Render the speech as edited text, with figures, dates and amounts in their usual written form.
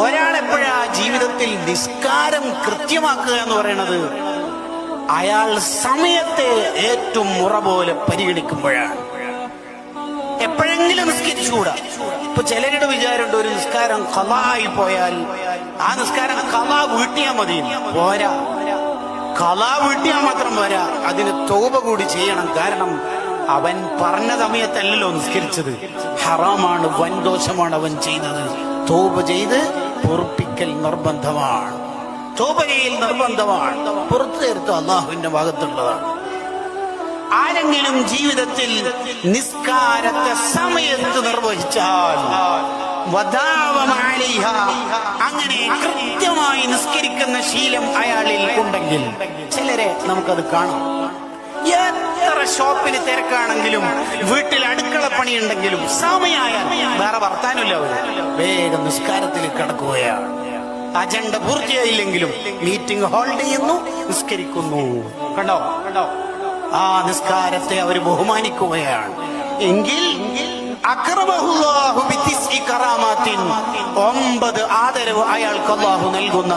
ഒരാളെപ്പോഴാ ജീവിതത്തിൽ നിസ്കാരം കൃത്യമാക്കുക എന്ന് പറയുന്നത് അയാൾ സമയത്തെ ഏറ്റവും മുറ പോലെ പരിഗണിക്കുമ്പോഴാണ്. എപ്പോഴെങ്കിലും നിസ്കരിച്ചുകൂടാ. ഇപ്പൊ ചിലരുടെ വിചാരമുണ്ട് ഒരു നിസ്കാരം ഖളായി പോയാൽ ആ നിസ്കാരം ഖളാ വീട്ടിയാ മതി. പോരാ, ഖളാ വീട്ടിയാൽ മാത്രം പോരാ, അതിന് തൗബ കൂടി ചെയ്യണം. കാരണം അവൻ പറഞ്ഞ സമയത്തല്ലല്ലോ നിസ്കരിച്ചത്, ഹറാമാണ്, വൻദോഷമാണ് അവൻ ചെയ്തത്. തൗബ ചെയ്ത് പൊറുപ്പിക്കൽ നിർബന്ധമാണ്. തൗബ ചെയ്യൽ നിർബന്ധമാണ്. പുറത്തു തീർത്ത് അള്ളാഹുവിന്റെ ഭാഗത്തുള്ളതാണ്. ആരെങ്കിലും ജീവിതത്തിൽ നിസ്കാരത്തെ സമയത്ത് നിർവഹിച്ചാൽ അങ്ങനെ കൃത്യമായി നിസ്കരിക്കുന്ന ശീലം അയാളിൽ ഉണ്ടെങ്കിൽ, ചിലരെ നമുക്കത് കാണാം. എത്ര ഷോപ്പിന് തിരക്കാണെങ്കിലും വീട്ടിൽ അടുക്കള പണിയുണ്ടെങ്കിലും സമയമായാൽ വേറെ വർത്താനമില്ല, അവര് വേഗം നിസ്കാരത്തിൽ കിടക്കുകയാണ്. അജണ്ട പൂർത്തിയായില്ലെങ്കിലും മീറ്റിംഗ് ഹോൾഡ് ചെയ്യുന്നു, നിസ്കരിക്കുന്നു. കണ്ടോ, ആ നിസ്കാരത്തെ അവർ ബഹുമാനിക്കുകയാണ്. എങ്കിൽ അക്രമഹുല്ലാഹു ബിതിസ്ഇ കറാമാത്തിൻ, 9 ആദരവ് അയാൾക്ക് അല്ലാഹു നൽകുന്ന